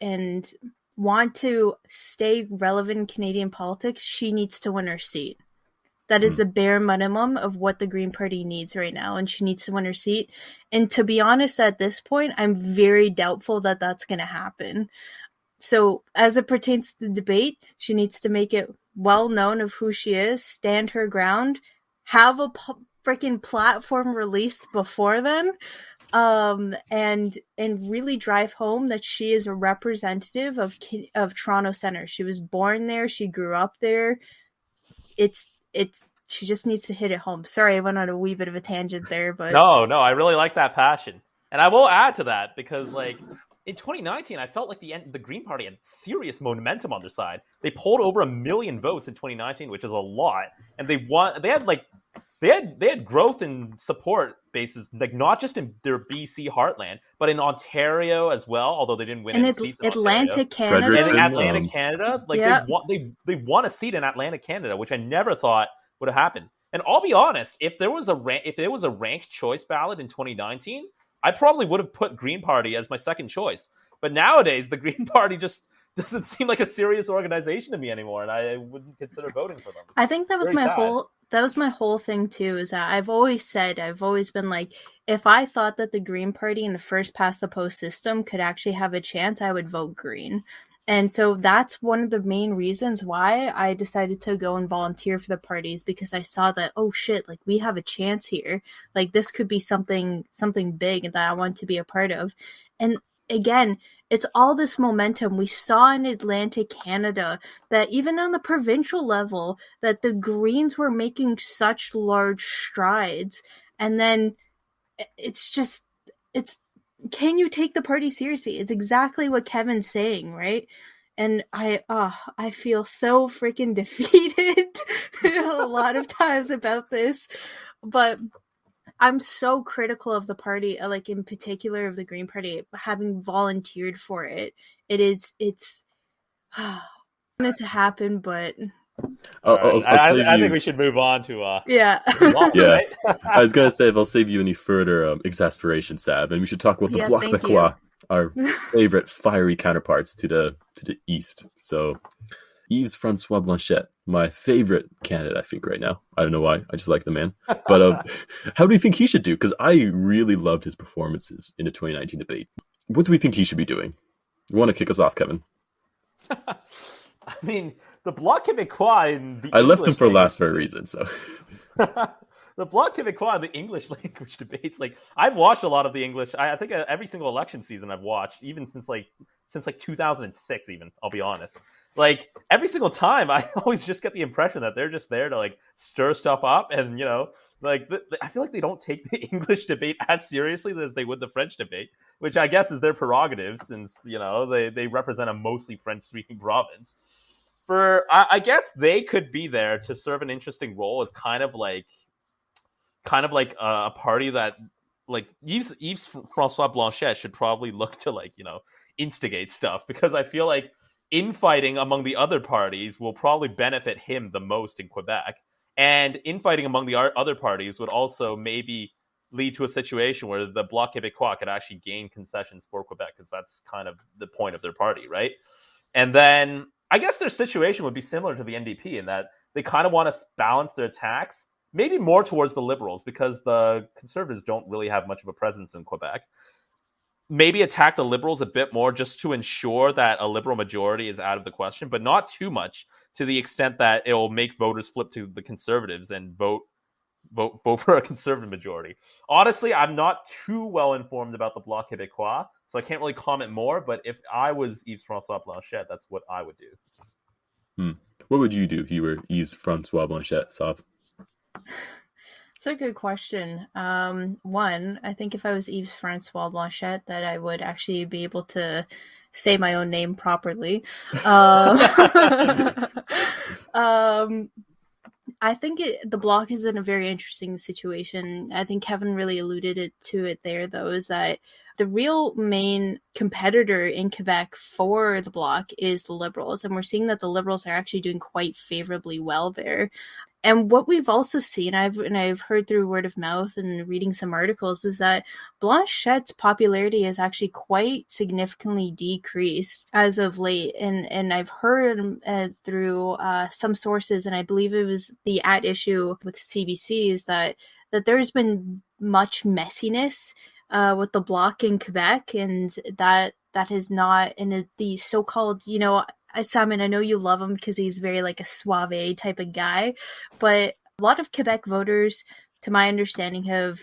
want to stay relevant in Canadian politics, she needs to win her seat. That is the bare minimum of what the Green Party needs right now, and she needs to win her seat. And to be honest, at this point, I'm very doubtful that that's going to happen. So as it pertains to the debate, she needs to make it well known of who she is, stand her ground, have a freaking platform released before then, and really drive home that she is a representative of Toronto Centre. She was born there. She grew up there. She just needs to hit it home. Sorry, I went on a wee bit of a tangent there, but No, I really like that passion. And I will add to that because, like, in 2019, I felt like the Green Party had serious momentum on their side. They polled over 1 million votes in 2019, which is a lot, and they had growth in support bases, like not just in their BC heartland, but in Ontario as well. Although they didn't win any seats in Atlantic Ontario. Canada, and in Atlantic Canada, like they won a seat in Atlantic Canada, which I never thought would have happened. And I'll be honest, if there was a ranked choice ballot in 2019, I probably would have put Green Party as my second choice. But nowadays, the Green Party just doesn't seem like a serious organization to me anymore, and I wouldn't consider voting for them. I think that was my whole thing too, is that I've always been like, if I thought that the Green Party in the first past the post system could actually have a chance, I would vote Green. And so that's one of the main reasons why I decided to go and volunteer for the parties, because I saw that, oh shit, like we have a chance here. Like this could be something big that I want to be a part of. And again, it's all this momentum we saw in Atlantic Canada, that even on the provincial level, that the Greens were making such large strides. And then can you take the party seriously? It's exactly what Kevin's saying, right? and I feel so freaking defeated a lot of times about this, but I'm so critical of the party, like in particular of the Green Party, having volunteered for it. It's wanted to happen, but I'll save I you. think we should move on to yeah. move on, Yeah, right? I was gonna say if I'll save you any further exasperation, Sab, and we should talk about the Yeah, Bloc thank Quebecois, our favorite fiery counterparts to the east. So Yves Francois Blanchet, my favorite candidate, I think right now. I don't know why, I just like the man. But how do you think he should do? Because I really loved his performances in the 2019 debate. What do we think he should be doing? You want to kick us off, Kevin? I mean, the Bloc Quebecois in the I left them English for last for a language- reason. So the Bloc Quebecois, the English language debates, like I've watched a lot of the English. I think every single election season I've watched, even since 2006. Even I'll be honest, like every single time, I always just get the impression that they're just there to like stir stuff up, and like I feel like they don't take the English debate as seriously as they would the French debate, which I guess is their prerogative since they represent a mostly French-speaking province. I guess they could be there to serve an interesting role as kind of like a party that like Yves Francois Blanchet should probably look to instigate stuff, because I feel like infighting among the other parties will probably benefit him the most in Quebec, and infighting among the other parties would also maybe lead to a situation where the Bloc Québécois could actually gain concessions for Quebec, because that's kind of the point of their party, right? And then I guess their situation would be similar to the NDP in that they kind of want to balance their attacks, maybe more towards the Liberals, because the Conservatives don't really have much of a presence in Quebec. Maybe attack the Liberals a bit more just to ensure that a Liberal majority is out of the question, but not too much to the extent that it will make voters flip to the Conservatives and vote for a Conservative majority. Honestly, I'm not too well informed about the Bloc Québécois, so I can't really comment more, but if I was Yves Francois Blanchet, that's what I would do. What would you do if you were Yves Francois Blanchet, Sav? It's a good question. One, I think if I was Yves Francois Blanchet, that I would actually be able to say my own name properly. I think the Bloc is in a very interesting situation. I think Kevin really alluded to it there, though, is that the real main competitor in Quebec for the Bloc is the Liberals, and we're seeing that the Liberals are actually doing quite favorably well there. And what we've also seen, I've heard through word of mouth and reading some articles, is that Blanchet's popularity has actually quite significantly decreased as of late. And I've heard through some sources, and I believe it was the at issue with CBC, is that there's been much messiness with the Bloc in Quebec, and that is not in the so-called, Simon, I know you love him because he's very like a suave type of guy, but a lot of Quebec voters, to my understanding, have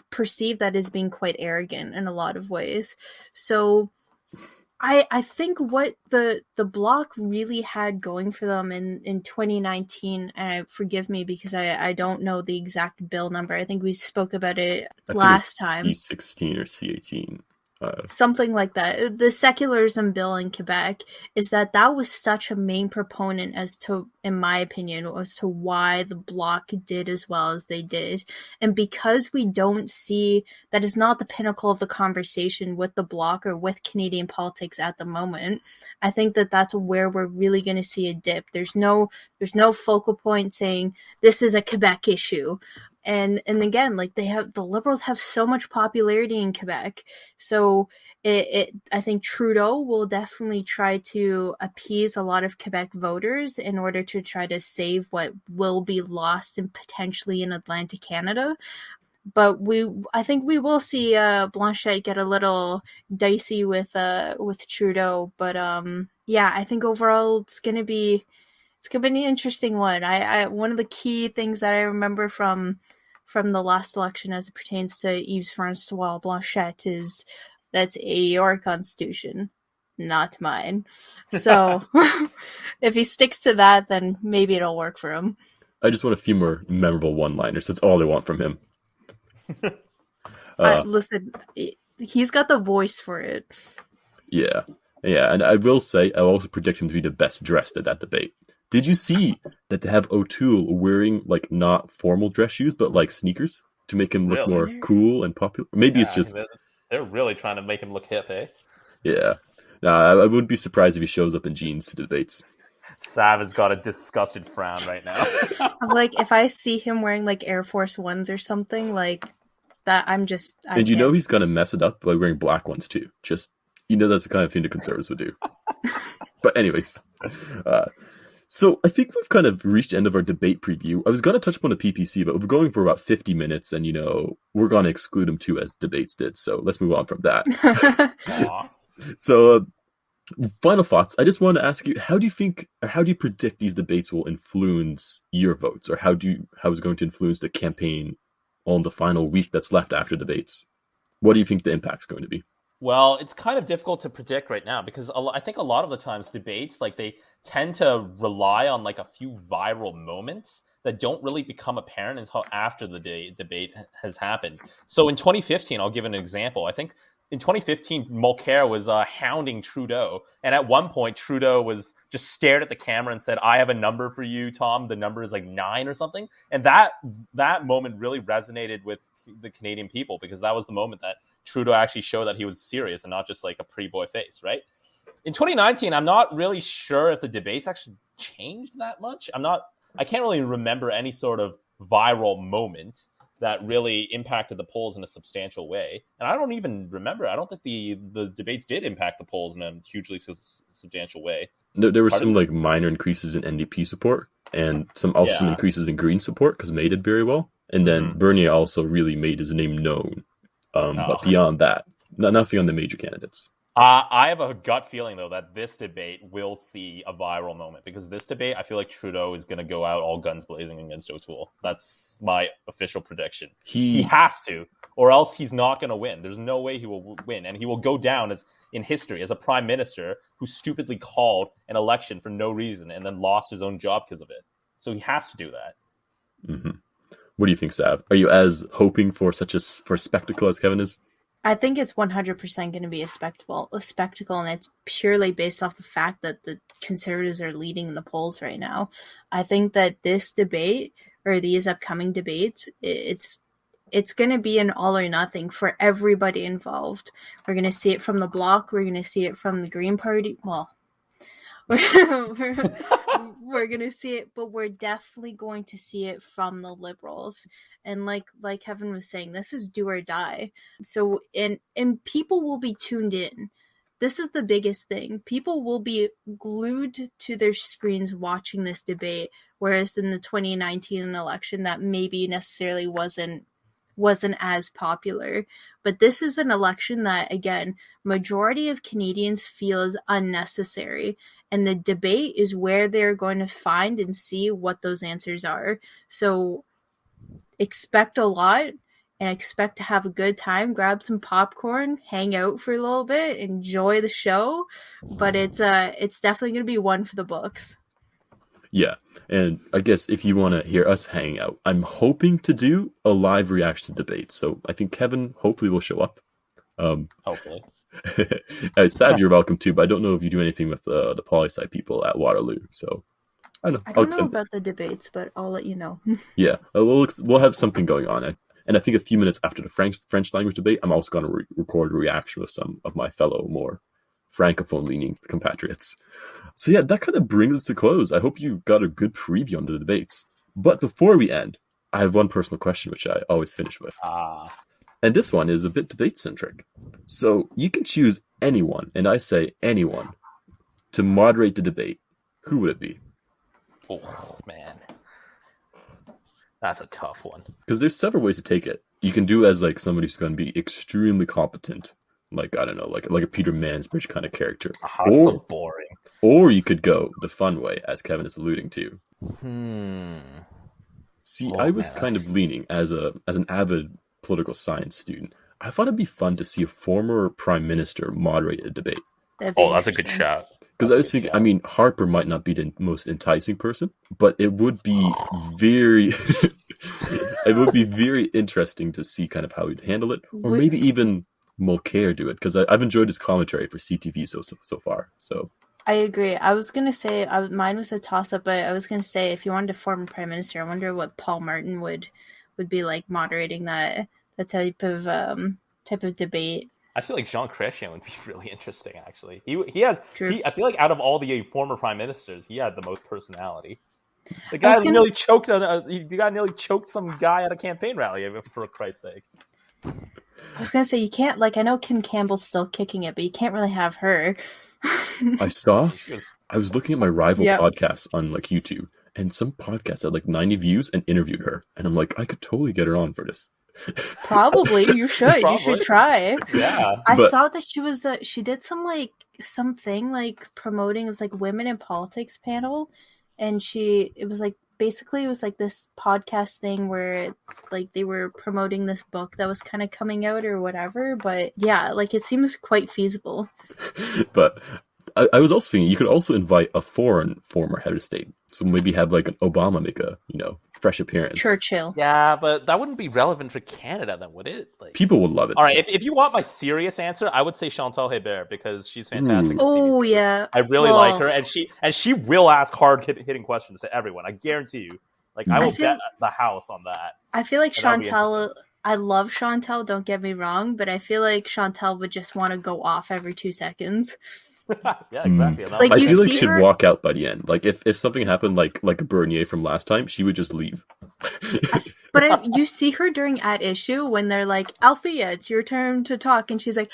perceived that as being quite arrogant in a lot of ways. So I think what the Bloc really had going for them in 2019, and forgive me because I don't know the exact bill number. I think we spoke about it last time. C16 or C18. Something like that. The secularism bill in Quebec is that was such a main proponent as to, in my opinion, as to why the Bloc did as well as they did. And because we don't see that is not the pinnacle of the conversation with the Bloc or with Canadian politics at the moment, I think that that's where we're really going to see a dip. There's no focal point saying this is a Quebec issue. And again, like the Liberals have so much popularity in Quebec, so I think Trudeau will definitely try to appease a lot of Quebec voters in order to try to save what will be lost and potentially in Atlantic Canada. But I think we will see Blanchet get a little dicey with Trudeau. But yeah, I think overall it's gonna be an interesting one. I one of the key things that I remember from the last election as it pertains to Yves Francois Blanchet is that's your constitution, not mine. So if he sticks to that, then maybe it'll work for him. I just want a few more memorable one-liners. That's all I want from him. Listen, he's got the voice for it. Yeah. Yeah, and I will say, I also predict him to be the best dressed at that debate. Did you see that they have O'Toole wearing, like, not formal dress shoes, but, like, sneakers to make him look Really? more cool and popular? Maybe it's Yeah, just, they're really trying to make him look hip, eh? yeah. Nah, I wouldn't be surprised if he shows up in jeans to the debates. Sav has got a disgusted frown right now. I'm like, if I see him wearing like Air Force Ones or something like that, I And you know can't. he's going to mess it up by wearing black ones, too. Just, that's the kind of thing the Conservatives would do. But anyways, so I think we've kind of reached the end of our debate preview. I was going to touch upon the PPC, but we're going for about 50 minutes, and, we're going to exclude them too, as debates did. So let's move on from that. So, final thoughts. I just want to ask you, how do you predict these debates will influence your votes, or how it's going to influence the campaign on the final week that's left after debates? What do you think the impact's going to be? Well, it's kind of difficult to predict right now because I think a lot of the times debates, like, they tend to rely on like a few viral moments that don't really become apparent until after the debate has happened. So in 2015, I'll give an example. I think in 2015, Mulcair was hounding Trudeau. And at one point, Trudeau was just stared at the camera and said, "I have a number for you, Tom. The number is like 9 or something." And that moment really resonated with the Canadian people because that was the moment that Trudeau actually showed that he was serious and not just like a pretty boy face, right? In 2019, I'm not really sure if the debates actually changed that much. I can't really remember any sort of viral moment that really impacted the polls in a substantial way. And I don't even remember. I don't think the debates did impact the polls in a hugely substantial way. There were some like minor increases in NDP support and some increases in Green support because May did very well. And then Bernier also really made his name known. But beyond that, nothing on the major candidates. I have a gut feeling, though, that this debate will see a viral moment because this debate, I feel like Trudeau is going to go out all guns blazing against O'Toole. That's my official prediction. He has to, or else he's not going to win. There's no way he will win, and he will go down in history as a prime minister who stupidly called an election for no reason and then lost his own job because of it. So he has to do that. Mm-hmm. What do you think, Sav? Are you as hoping for for a spectacle as Kevin is? I think it's 100% going to be a spectacle, and it's purely based off the fact that the Conservatives are leading in the polls right now. I think that this debate, or these upcoming debates, it's going to be an all or nothing for everybody involved. We're going to see it from the Bloc. We're going to see it from the Green Party. Well, we're going to see it, but we're definitely going to see it from the Liberals. And like Kevin was saying, this is do or die. So, and people will be tuned in. This is the biggest thing. People will be glued to their screens watching this debate, whereas in the 2019 election, that maybe necessarily wasn't as popular. But this is an election that, again, majority of Canadians feel is unnecessary. And the debate is where they're going to find and see what those answers are. So expect a lot and expect to have a good time. Grab some popcorn, hang out for a little bit, enjoy the show. But it's definitely going to be one for the books. Yeah, and I guess if you want to hear us hang out, I'm hoping to do a live reaction debate. So I think Kevin hopefully will show up. Hopefully. Sav, you're welcome too, but I don't know if you do anything with the poli-sci people at Waterloo. So I don't know about the debates, but I'll let you know. Yeah, we'll have something going on. And I think a few minutes after the French language debate, I'm also going to record a reaction with some of my fellow more francophone-leaning compatriots. So yeah, that kind of brings us to close. I hope you got a good preview on the debates. But before we end, I have one personal question, which I always finish with. And this one is a bit debate-centric. So you can choose anyone, and I say anyone, to moderate the debate. Who would it be? Oh, man. That's a tough one. Because there's several ways to take it. You can do as like somebody who's going to be extremely competent. Like, I don't know, like a Peter Mansbridge kind of character. That's so boring. Or you could go the fun way, as Kevin is alluding to. See, I was kind of leaning as an avid political science student. I thought it'd be fun to see a former prime minister moderate a debate. That's a good shout. Because I was thinking, I mean, Harper might not be the most enticing person, but it would be very, it would be very interesting to see kind of how he'd handle it, or maybe even Mulcair do it, because I've enjoyed his commentary for CTV so far. So I agree. I was gonna say mine was a toss-up, but I was gonna say if you wanted a former prime minister, I wonder what Paul Martin would be like moderating that type of debate. I feel like Jean Chrétien would be really interesting. Actually, he has. True. I feel like out of all the former prime ministers, he had the most personality. The guy nearly choked. The guy nearly choked some guy at a campaign rally. For Christ's sake. I was gonna say you can't, like, I know Kim Campbell's still kicking it, but you can't really have her. I was looking at my rival podcasts on like YouTube, and some podcasts had like 90 views and interviewed her, and I'm like, I could totally get her on for this. Probably you should. You should try. Yeah, I saw that she was she did something like promoting, it was like women in politics panel, and it was like basically it was like this podcast thing where like they were promoting this book that was kind of coming out or whatever. But yeah, like it seems quite feasible. But I was also thinking you could also invite a foreign former head of state, so maybe have like an Obama make a fresh appearance. Churchill. Yeah, but that wouldn't be relevant for Canada, then, would it? Like, people would love it. All right, if you want my serious answer, I would say Chantal Hébert, because she's fantastic. Oh yeah, I really like her, and she will ask hard hitting questions to everyone. I guarantee you. Like, I will bet the house on that. I feel like Chantal. I love Chantal. Don't get me wrong, but I feel like Chantal would just want to go off every 2 seconds. Yeah, exactly. Like, I feel like she'd walk out by the end. Like if something happened like a Bernier from last time, she would just leave. But you see her during At Issue when they're like, Althea, it's your turn to talk, and she's like,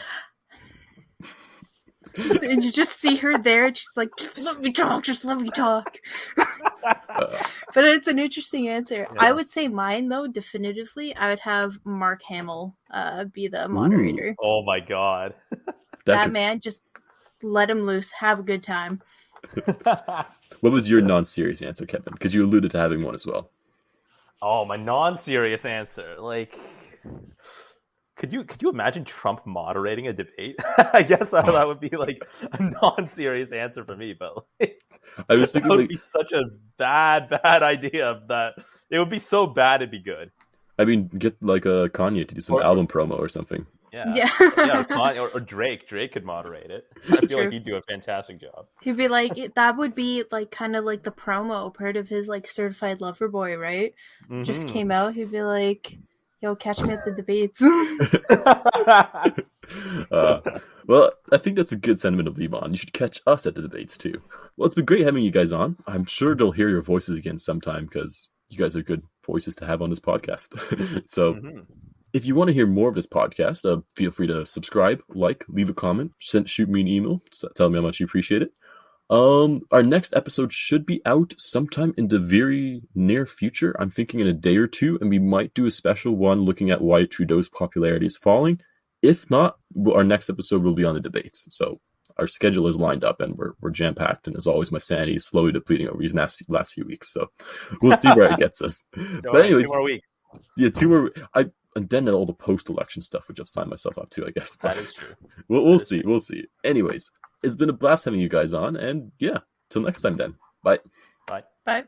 and you just see her there, and she's like, just let me talk. But it's an interesting answer. Yeah. I would say mine, though, definitively, I would have Mark Hamill be the moderator. Ooh. Oh my god. That man, just let him loose. Have a good time. What was your non-serious answer, Kevin? Because you alluded to having one as well. Oh, my non-serious answer. Like, could you imagine Trump moderating a debate? I guess that would be like a non-serious answer for me, but like, I was thinking that would be such a bad idea that it would be so bad it'd be good. I mean, get like a Kanye to do some album promo or something. Yeah. Or Drake. Drake could moderate it. I feel like he'd do a fantastic job. He'd be like, that would be like kind of like the promo part of his like Certified Lover Boy, right? Mm-hmm. Just came out. He'd be like, yo, catch me at the debates. Well, I think that's a good sentiment of leave on. You should catch us at the debates too. Well, it's been great having you guys on. I'm sure they'll hear your voices again sometime because you guys are good voices to have on this podcast. So if you want to hear more of this podcast, feel free to subscribe, leave a comment, shoot me an email, tell me how much you appreciate it. Our next episode should be out sometime in the very near future. I'm thinking in a day or two, and we might do a special one looking at why Trudeau's popularity is falling. If not, our next episode will be on the debates. So our schedule is lined up, and we're jam-packed. And as always, my sanity is slowly depleting over these last few weeks. So we'll see where it gets us. But anyways, 2 more weeks. Yeah, 2 more. And then all the post-election stuff, which I've signed myself up to, I guess. But that is true. We'll see. We'll see. Anyways, it's been a blast having you guys on. And yeah, till next time then. Bye. Bye. Bye.